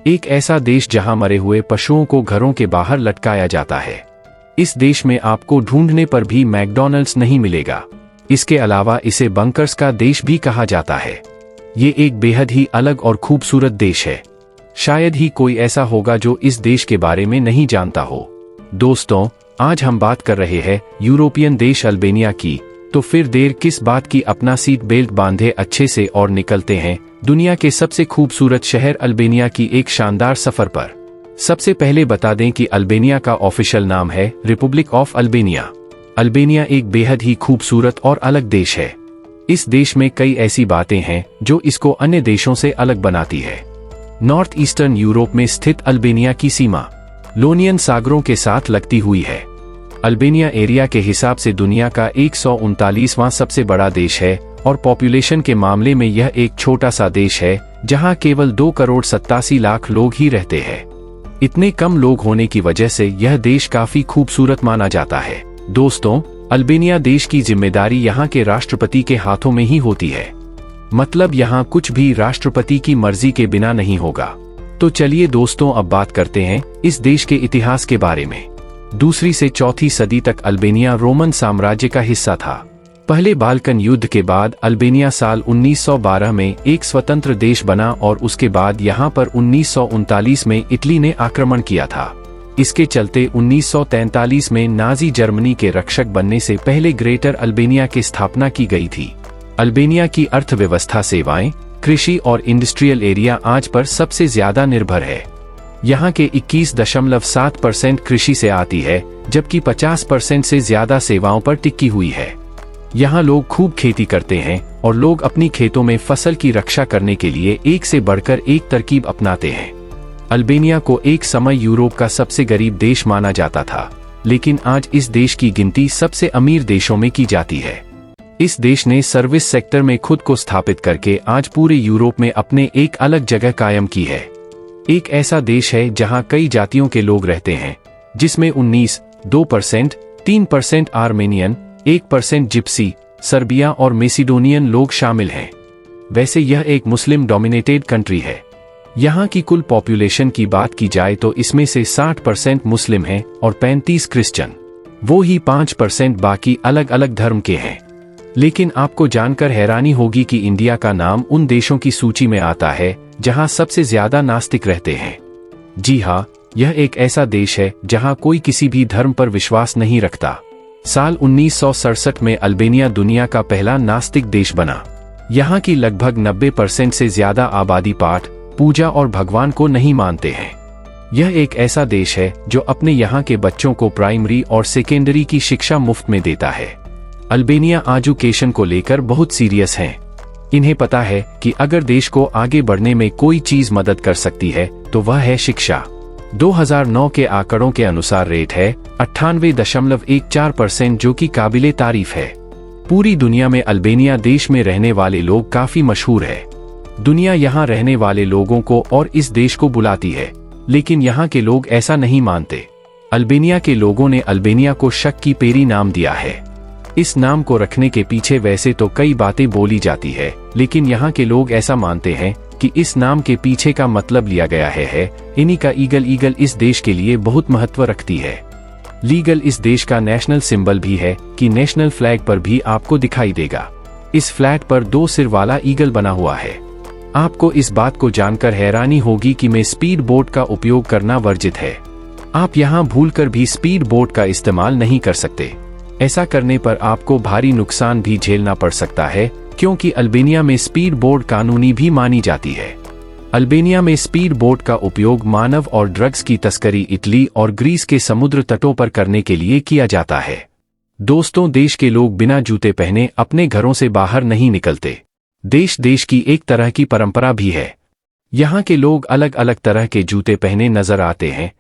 एक ऐसा देश जहां मरे हुए पशुओं को घरों के बाहर लटकाया जाता है। इस देश में आपको ढूंढने पर भी मैकडॉनल्ड्स नहीं मिलेगा। इसके अलावा इसे बंकर्स का देश भी कहा जाता है। ये एक बेहद ही अलग और खूबसूरत देश है। शायद ही कोई ऐसा होगा जो इस देश के बारे में नहीं जानता हो। दोस्तों, आज हम बात कर रहे हैं यूरोपियन देश अल्बेनिया की। तो फिर देर किस बात की, अपना सीट बेल्ट बांधे अच्छे से और निकलते हैं दुनिया के सबसे खूबसूरत शहर अल्बेनिया की एक शानदार सफर पर। सबसे पहले बता दें कि अल्बेनिया का ऑफिशियल नाम है रिपब्लिक ऑफ अल्बेनिया। अल्बेनिया एक बेहद ही खूबसूरत और अलग देश है। इस देश में कई ऐसी बातें हैं जो इसको अन्य देशों से अलग बनाती है। नॉर्थ ईस्टर्न यूरोप में स्थित अल्बेनिया की सीमा लोनियन सागरों के साथ लगती हुई है। अल्बेनिया एरिया के हिसाब से दुनिया का 139वां सबसे बड़ा देश है और पॉपुलेशन के मामले में यह एक छोटा सा देश है जहां केवल 2,87,00,000 लोग ही रहते हैं। इतने कम लोग होने की वजह से यह देश काफी खूबसूरत माना जाता है। दोस्तों, अल्बेनिया देश की जिम्मेदारी यहाँ के राष्ट्रपति के हाथों में ही होती है। मतलब यहाँ कुछ भी राष्ट्रपति की मर्जी के बिना नहीं होगा। तो चलिए दोस्तों, अब बात करते हैं इस देश के इतिहास के बारे में। 2री से 4वीं सदी तक अल्बेनिया रोमन साम्राज्य का हिस्सा था। पहले बाल्कन युद्ध के बाद अल्बेनिया साल 1912 में एक स्वतंत्र देश बना और उसके बाद यहाँ पर 1939 में इटली ने आक्रमण किया था। इसके चलते 1943 में नाजी जर्मनी के रक्षक बनने से पहले ग्रेटर अल्बेनिया की स्थापना की गई थी। अल्बेनिया की अर्थव्यवस्था सेवाएं, कृषि और इंडस्ट्रियल एरिया आज पर सबसे ज्यादा निर्भर है। यहाँ के 21.7% कृषि से आती है, जबकि 50% से ज्यादा सेवाओं पर टिकी हुई है। यहाँ लोग खूब खेती करते हैं और लोग अपनी खेतों में फसल की रक्षा करने के लिए एक से बढ़कर एक तरकीब अपनाते हैं। अल्बेनिया को एक समय यूरोप का सबसे गरीब देश माना जाता था, लेकिन आज इस देश की गिनती सबसे अमीर देशों में की जाती है। इस देश ने सर्विस सेक्टर में खुद को स्थापित करके आज पूरे यूरोप में अपने एक अलग जगह कायम की है। एक ऐसा देश है जहां कई जातियों के लोग रहते हैं, जिसमें 2% 3% आर्मेनियन, 1% जिप्सी, सर्बिया और मेसिडोनियन लोग शामिल हैं। वैसे यह एक मुस्लिम डोमिनेटेड कंट्री है। यहाँ की कुल पॉपुलेशन की बात की जाए तो इसमें से 60% मुस्लिम हैं और 35 क्रिश्चियन। वो ही 5% बाकी अलग अलग धर्म के हैं। लेकिन आपको जानकर हैरानी होगी कि इंडिया का नाम उन देशों की सूची में आता है जहां सबसे ज्यादा नास्तिक रहते हैं। जी हाँ, यह एक ऐसा देश है जहां कोई किसी भी धर्म पर विश्वास नहीं रखता। साल 1967 में अल्बेनिया दुनिया का पहला नास्तिक देश बना। यहाँ की लगभग 90% से ज्यादा आबादी पाठ, पूजा और भगवान को नहीं मानते हैं। यह एक ऐसा देश है जो अपने यहाँ के बच्चों को प्राइमरी और सेकेंडरी की शिक्षा मुफ्त में देता है। अल्बेनिया एजुकेशन को लेकर बहुत सीरियस हैं। इन्हें पता है कि अगर देश को आगे बढ़ने में कोई चीज मदद कर सकती है तो वह है शिक्षा। 2009 के आंकड़ों के अनुसार रेट है 98.14%, जो कि काबिले तारीफ है। पूरी दुनिया में अल्बेनिया देश में रहने वाले लोग काफी मशहूर है। दुनिया यहाँ रहने वाले लोगों को और इस देश को बुलाती है, लेकिन यहाँ के लोग ऐसा नहीं मानते। अल्बेनिया के लोगों ने अल्बेनिया को शक की पेरी नाम दिया है। इस नाम को रखने के पीछे वैसे तो कई बातें बोली जाती है, लेकिन यहाँ के लोग ऐसा मानते हैं कि इस नाम के पीछे का मतलब लिया गया है इन्हीं का ईगल। ईगल इस देश के लिए बहुत महत्व रखती है। लीगल इस देश का नेशनल सिंबल भी है कि नेशनल फ्लैग पर भी आपको दिखाई देगा। इस फ्लैग पर 2 सिर वाला ईगल बना हुआ है। आपको इस बात को जानकर हैरानी होगी कि में स्पीड बोट का उपयोग करना वर्जित है। आप यहाँ भूलकर भी स्पीड बोट का इस्तेमाल नहीं कर सकते। ऐसा करने पर आपको भारी नुकसान भी झेलना पड़ सकता है, क्योंकि अल्बेनिया में स्पीड बोट कानूनी भी मानी जाती है। अल्बेनिया में स्पीड बोट का उपयोग मानव और ड्रग्स की तस्करी इटली और ग्रीस के समुद्र तटों पर करने के लिए किया जाता है। दोस्तों, देश के लोग बिना जूते पहने अपने घरों से बाहर नहीं निकलते। देश की एक तरह की परंपरा भी है। यहाँ के लोग अलग अलग तरह के जूते पहने नजर आते हैं,